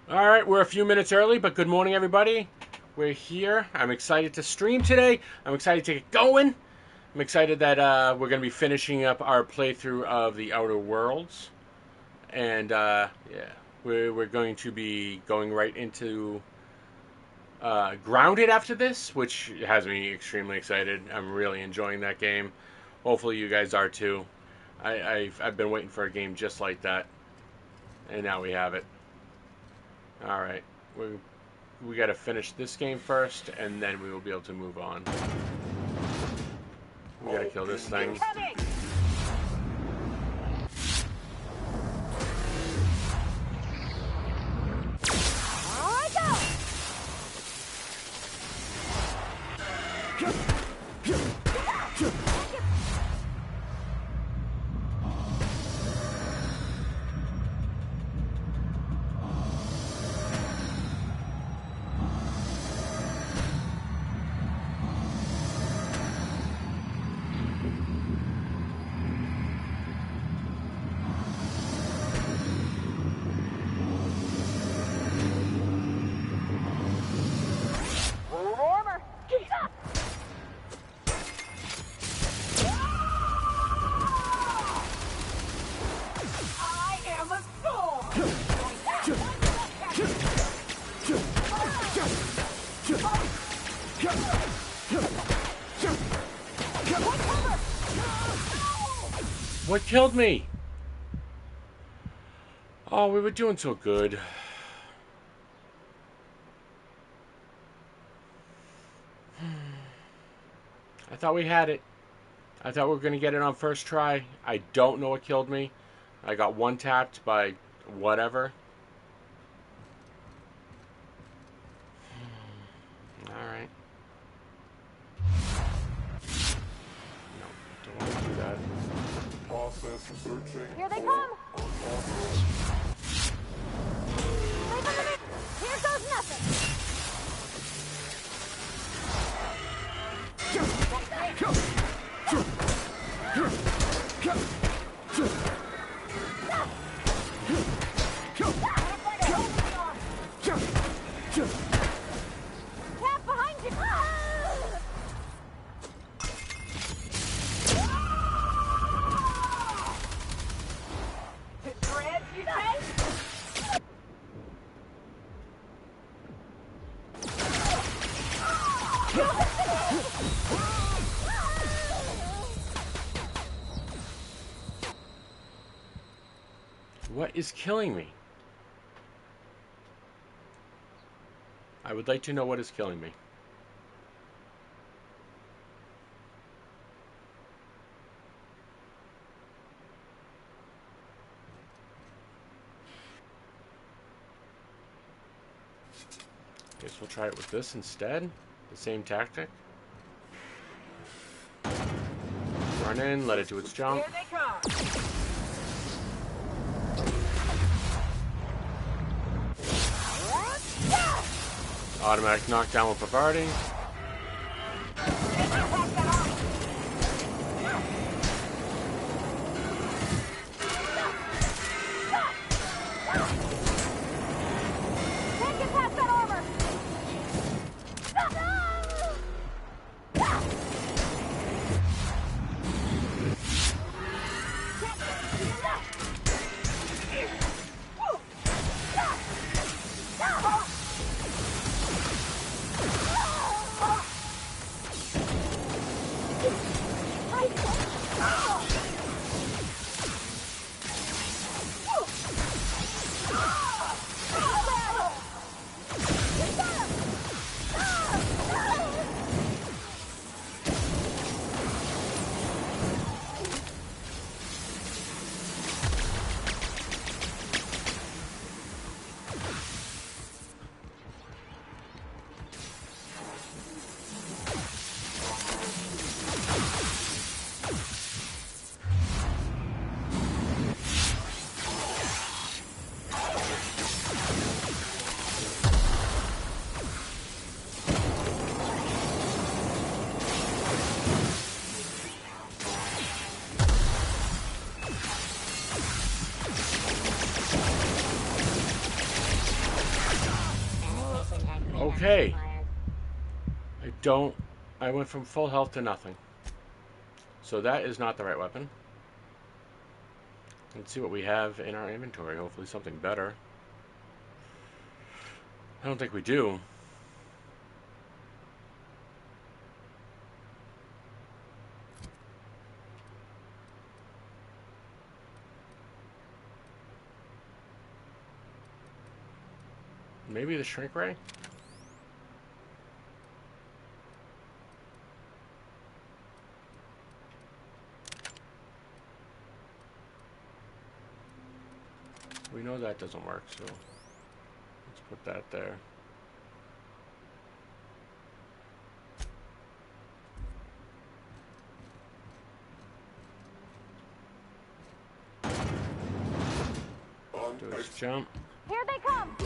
Alright, we're a few minutes early, but good morning, everybody. We're here. I'm excited to stream today. I'm excited to get going. I'm excited that we're going to be finishing up our playthrough of the Outer Worlds. And, yeah, we're going to be going right into Grounded after this, which has me extremely excited. I'm really enjoying that game. Hopefully you guys are too. I've been waiting for a game just like that. And now we have it. Alright, we got to finish this game first, and then we will be able to move on. We got to kill this thing. What killed me? Oh, we were doing so good. I thought we had it. I thought we were going to get it on first try. I don't know what killed me. I got one tapped by whatever. Alright. No, don't want to do that. Process searching. Here they come! Wait a minute! Here goes nothing! Tap behind you! What is killing me? I would like to know what is killing me. Guess we'll try it with this instead. The same tactic. Run in, let it do its jump. Here they come! Automatic knockdown with bombarding. Can't get past that armor! Okay. I went from full health to nothing. So that is not the right weapon. Let's see what we have in our inventory. Hopefully something better. I don't think we do. Maybe the shrink ray? We know that doesn't work, so let's put that there. Do his jump. Here they come.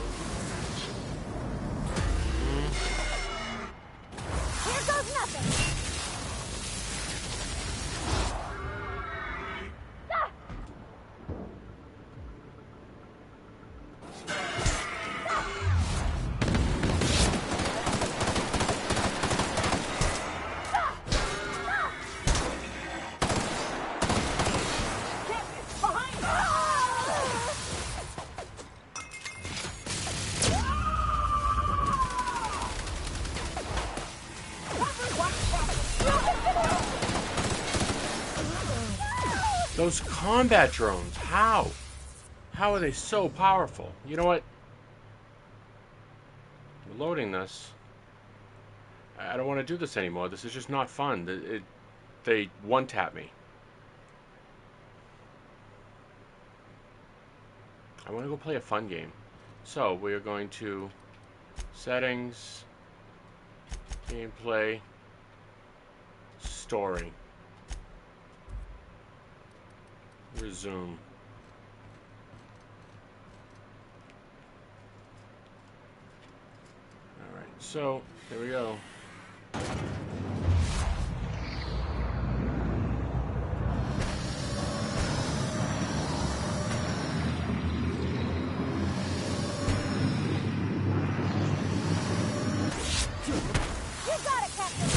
Here goes nothing. Those combat drones, how? How are they so powerful? You know what? We're loading this. I don't want to do this anymore. This is just not fun. They one-tap me. I want to go play a fun game. So, we are going to settings, gameplay, story. Resume. Alright, so here we go. You got it, Captain.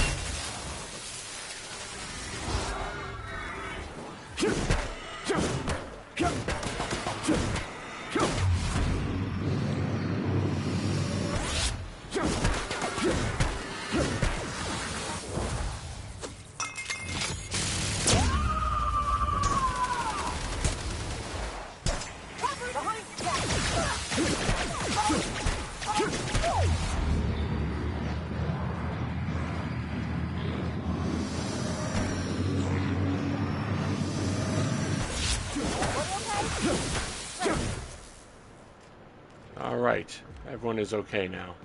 Alright, everyone is okay now.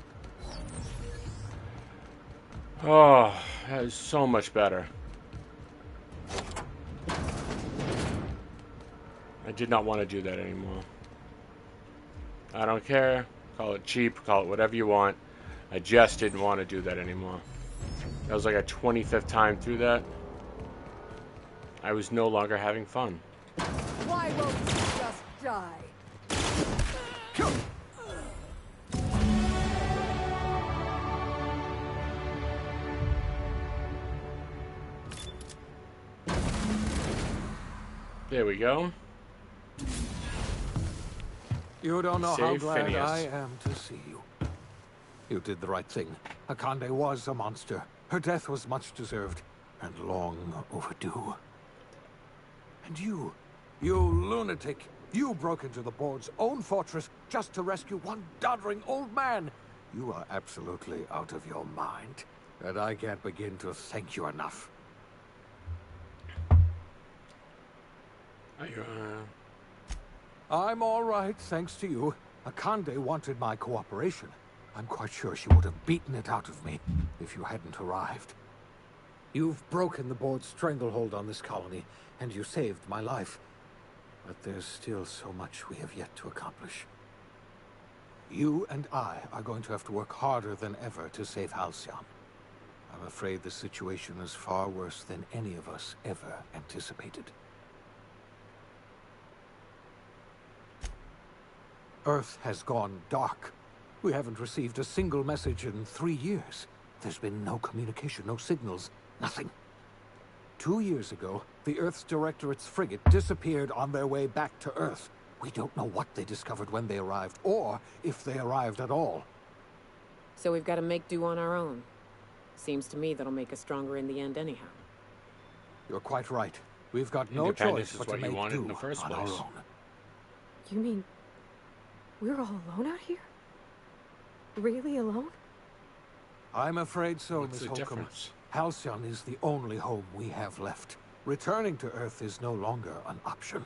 Oh, that is so much better. I did not want to do that anymore. I don't care. Call it cheap, call it whatever you want. I just didn't want to do that anymore. That was like a 25th time through that. I was no longer having fun. Why won't you just die? There we go. You don't know how Save glad Phineas. I am to see you. You did the right thing. Akande was a monster. Her death was much deserved, and long overdue. And you lunatic, you broke into the board's own fortress just to rescue one doddering old man. You are absolutely out of your mind, and I can't begin to thank you enough. I'm all right, thanks to you. Akande wanted my cooperation. I'm quite sure she would have beaten it out of me if you hadn't arrived. You've broken the board's stranglehold on this colony, and you saved my life. But there's still so much we have yet to accomplish. You and I are going to have to work harder than ever to save Halcyon. I'm afraid the situation is far worse than any of us ever anticipated. Earth has gone dark. We haven't received a single message in 3 years. There's been no communication, no signals, nothing. 2 years ago, the Earth's Directorate's frigate disappeared on their way back to Earth. We don't know what they discovered when they arrived, or if they arrived at all. So we've got to make do on our own. Seems to me that'll make us stronger in the end anyhow. You're quite right. We've got no Independence choice is but to what you make wanted do in the first on our place. own. You mean we're all alone out here? Really alone? I'm afraid so, What's Miss the Holcomb. difference? Halcyon is the only home we have left. Returning to Earth is no longer an option.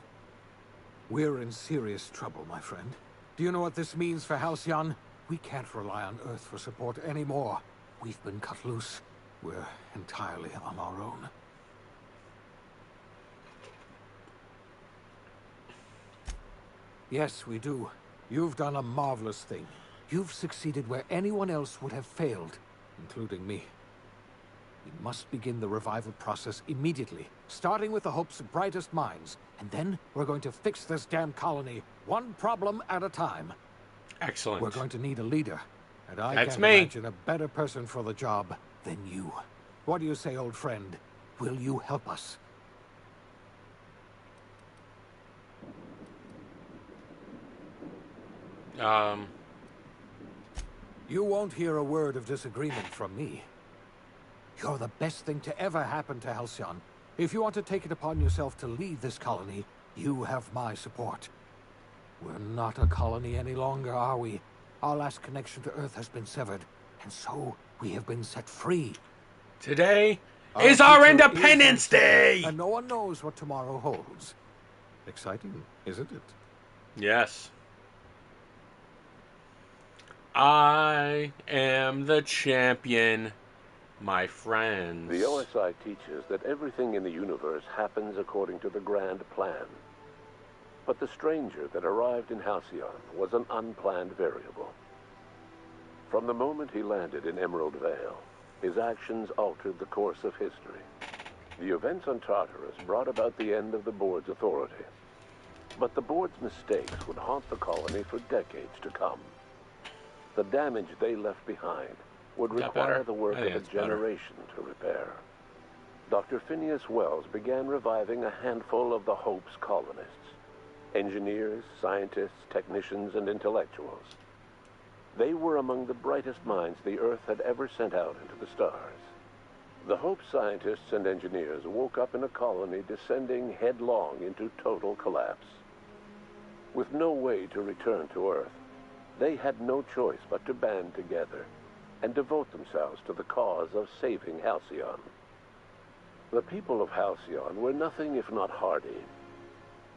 We're in serious trouble, my friend. Do you know what this means for Halcyon? We can't rely on Earth for support anymore. We've been cut loose. We're entirely on our own. Yes, we do. You've done a marvelous thing. You've succeeded where anyone else would have failed, including me. We must begin the revival process immediately, starting with the Hope's brightest minds. And then we're going to fix this damn colony, one problem at a time. Excellent. We're going to need a leader, and I That's can't me. imagine a better person for the job than you. What do you say, old friend? Will you help us? You won't hear a word of disagreement from me. You're the best thing to ever happen to Halcyon. If you want to take it upon yourself to lead this colony, you have my support. We're not a colony any longer, are we? Our last connection to Earth has been severed, and so we have been set free. Today is our future Independence is Day! and no one knows what tomorrow holds. Exciting, isn't it? Yes. I am the champion, my friends. The OSI teaches that everything in the universe happens according to the grand plan. But the stranger that arrived in Halcyon was an unplanned variable. From the moment he landed in Emerald Vale, his actions altered the course of history. The events on Tartarus brought about the end of the board's authority. But the board's mistakes would haunt the colony for decades to come. The damage they left behind would Is that require better? the work I of think a it's better. generation to repair. Dr. Phineas Wells began reviving a handful of the Hope's colonists. Engineers, scientists, technicians, and intellectuals. They were among the brightest minds the Earth had ever sent out into the stars. The Hope scientists and engineers woke up in a colony descending headlong into total collapse. With no way to return to Earth, they had no choice but to band together and devote themselves to the cause of saving Halcyon. The people of Halcyon were nothing if not hardy.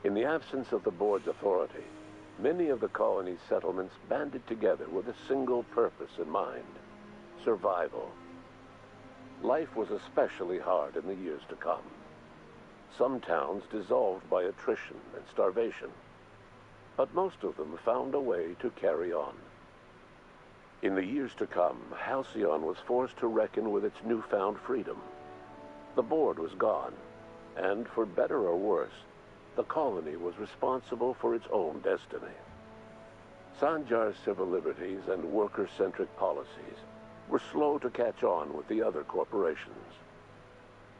In the absence of the board's authority, many of the colony's settlements banded together with a single purpose in mind: survival. Life was especially hard in the years to come. Some towns dissolved by attrition and starvation, but most of them found a way to carry on. In the years to come, Halcyon was forced to reckon with its newfound freedom. The board was gone, and for better or worse, the colony was responsible for its own destiny. Sanjar's civil liberties and worker-centric policies were slow to catch on with the other corporations.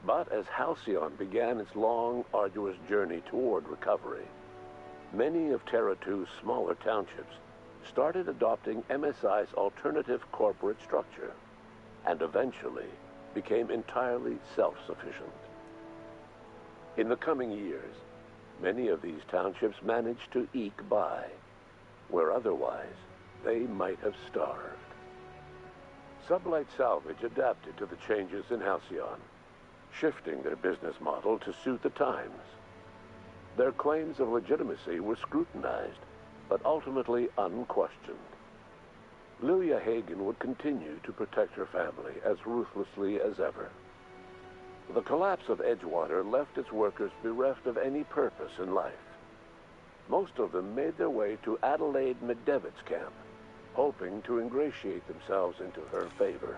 But as Halcyon began its long, arduous journey toward recovery, many of Terra 2's smaller townships started adopting MSI's alternative corporate structure, and eventually became entirely self-sufficient. In the coming years, many of these townships managed to eke by, where otherwise they might have starved. Sublight Salvage adapted to the changes in Halcyon, shifting their business model to suit the times. Their claims of legitimacy were scrutinized, but ultimately unquestioned. Lilia Hagen would continue to protect her family as ruthlessly as ever. The collapse of Edgewater left its workers bereft of any purpose in life. Most of them made their way to Adelaide Medevitt's camp, hoping to ingratiate themselves into her favor.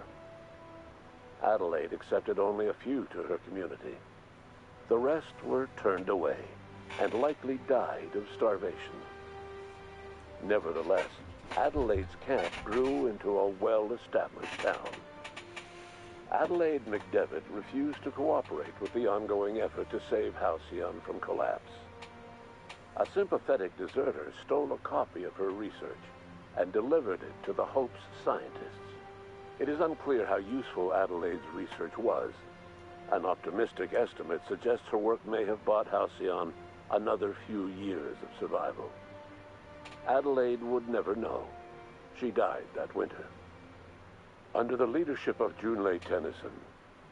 Adelaide accepted only a few to her community. The rest were turned away, and likely died of starvation. Nevertheless, Adelaide's camp grew into a well-established town. Adelaide McDevitt refused to cooperate with the ongoing effort to save Halcyon from collapse. A sympathetic deserter stole a copy of her research and delivered it to the Hope's scientists. It is unclear how useful Adelaide's research was. An optimistic estimate suggests her work may have bought Halcyon another few years of survival. Adelaide would never know. She died that winter. Under the leadership of Junlei Tennyson,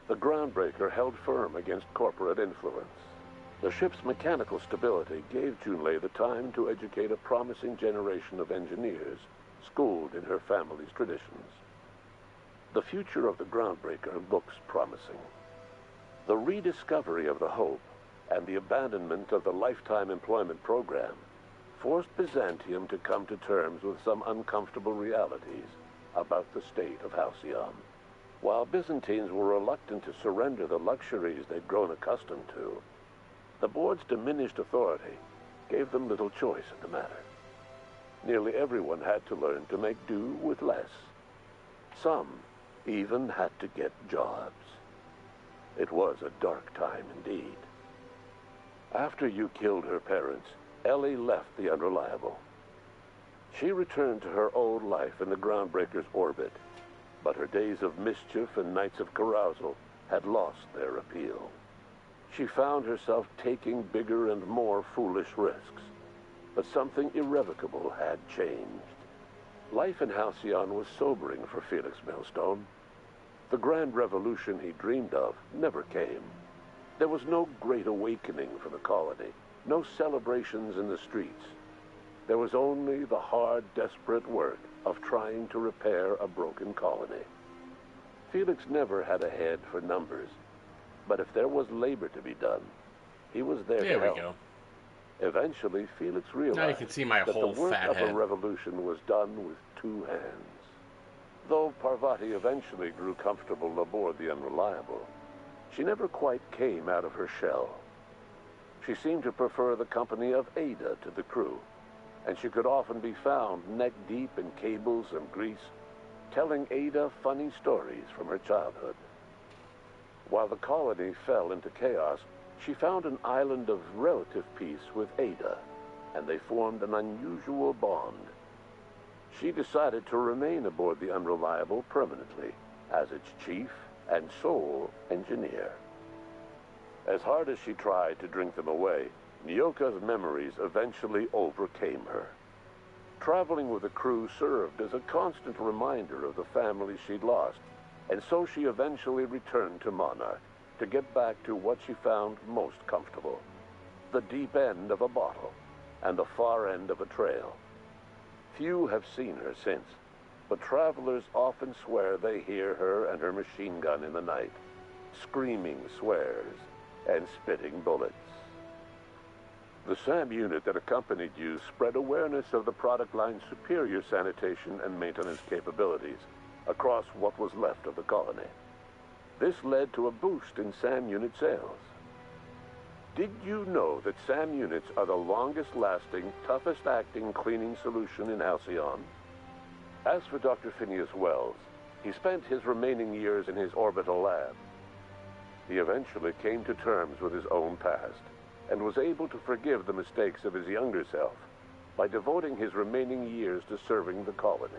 the Groundbreaker held firm against corporate influence. The ship's mechanical stability gave Junlei the time to educate a promising generation of engineers schooled in her family's traditions. The future of the Groundbreaker looks promising. The rediscovery of the Hope and the abandonment of the lifetime employment program forced Byzantium to come to terms with some uncomfortable realities about the state of Halcyon. While Byzantines were reluctant to surrender the luxuries they'd grown accustomed to, the board's diminished authority gave them little choice in the matter. Nearly everyone had to learn to make do with less. Some even had to get jobs. It was a dark time indeed. After you killed her parents, Ellie left the Unreliable. She returned to her old life in the Groundbreaker's orbit, but her days of mischief and nights of carousal had lost their appeal. She found herself taking bigger and more foolish risks, but something irrevocable had changed. Life in Halcyon was sobering for Felix Millstone. The grand revolution he dreamed of never came. There was no great awakening for the colony, no celebrations in the streets. There was only the hard, desperate work of trying to repair a broken colony. Felix never had a head for numbers, but if there was labor to be done, he was there to help. There we go. Eventually, Felix realized Now you can see my that whole the work fat of head. a revolution was done with two hands. Though Parvati eventually grew comfortable aboard the Unreliable, she never quite came out of her shell. She seemed to prefer the company of Ada to the crew, and she could often be found neck-deep in cables and grease, telling Ada funny stories from her childhood. While the colony fell into chaos, she found an island of relative peace with Ada, and they formed an unusual bond. She decided to remain aboard the Unreliable permanently as its chief and sole engineer. As hard as she tried to drink them away, Nyoka's memories eventually overcame her. Traveling with the crew served as a constant reminder of the family she'd lost, and so she eventually returned to Monarch to get back to what she found most comfortable: the deep end of a bottle and the far end of a trail. Few have seen her since, but travelers often swear they hear her and her machine gun in the night, screaming swears and spitting bullets. The SAM unit that accompanied you spread awareness of the product line's superior sanitation and maintenance capabilities across what was left of the colony. This led to a boost in SAM unit sales. Did you know that SAM units are the longest-lasting, toughest-acting cleaning solution in Halcyon? As for Dr. Phineas Wells, he spent his remaining years in his orbital lab. He eventually came to terms with his own past and was able to forgive the mistakes of his younger self by devoting his remaining years to serving the colony.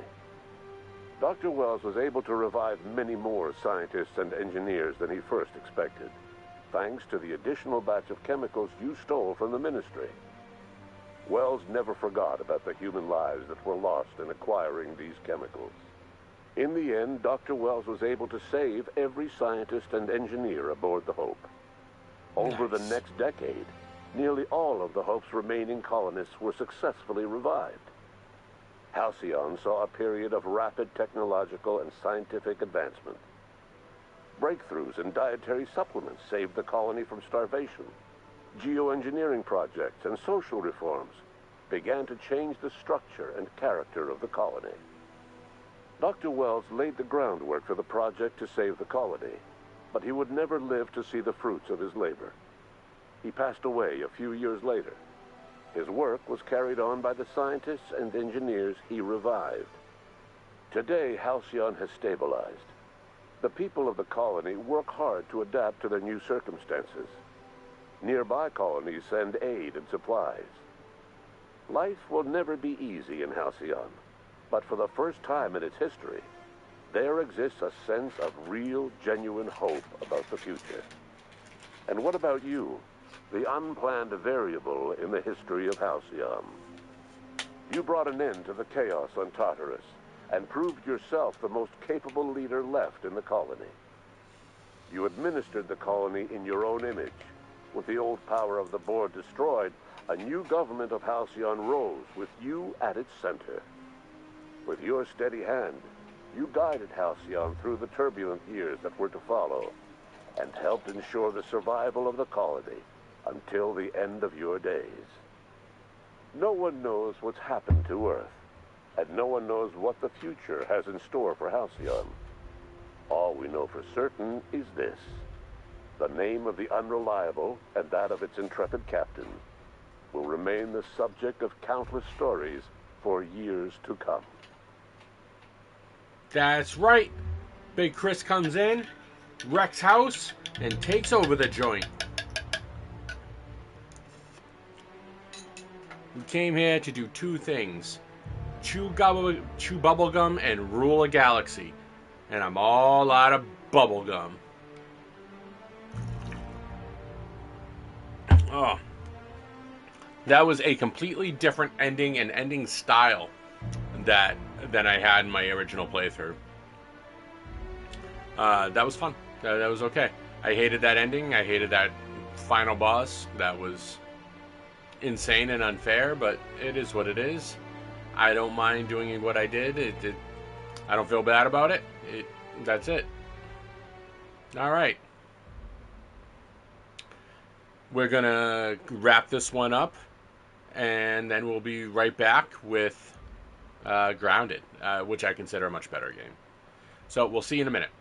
Dr. Wells was able to revive many more scientists and engineers than he first expected, thanks to the additional batch of chemicals you stole from the Ministry. Wells never forgot about the human lives that were lost in acquiring these chemicals. In the end, Dr. Wells was able to save every scientist and engineer aboard the Hope. Over the next decade, nearly all of the Hope's remaining colonists were successfully revived. Halcyon saw a period of rapid technological and scientific advancement. Breakthroughs in dietary supplements saved the colony from starvation. Geoengineering projects and social reforms began to change the structure and character of the colony. Dr. Wells laid the groundwork for the project to save the colony, but he would never live to see the fruits of his labor. He passed away a few years later. His work was carried on by the scientists and engineers he revived. Today, Halcyon has stabilized. The people of the colony work hard to adapt to their new circumstances. Nearby colonies send aid and supplies. Life will never be easy in Halcyon, but for the first time in its history, there exists a sense of real, genuine hope about the future. And what about you, the unplanned variable in the history of Halcyon? You brought an end to the chaos on Tartarus and proved yourself the most capable leader left in the colony. You administered the colony in your own image. With the old power of the board destroyed, a new government of Halcyon rose with you at its center. With your steady hand, you guided Halcyon through the turbulent years that were to follow, and helped ensure the survival of the colony until the end of your days. No one knows what's happened to Earth, and no one knows what the future has in store for Halcyon. All we know for certain is this: the name of the Unreliable and that of its intrepid captain will remain the subject of countless stories for years to come. That's right. Big Kris comes in, wrecks house, and takes over the joint. We came here to do two things: chew bubblegum and rule a galaxy. And I'm all out of bubblegum. Oh. That was a completely different ending and ending style than I had in my original playthrough. That was fun. That was okay. I hated that ending. I hated that final boss. That was insane and unfair, but it is what it is. I don't mind doing what I did. I don't feel bad about it. That's it. All right. We're going to wrap this one up, and then we'll be right back with Grounded, which I consider a much better game. So we'll see you in a minute.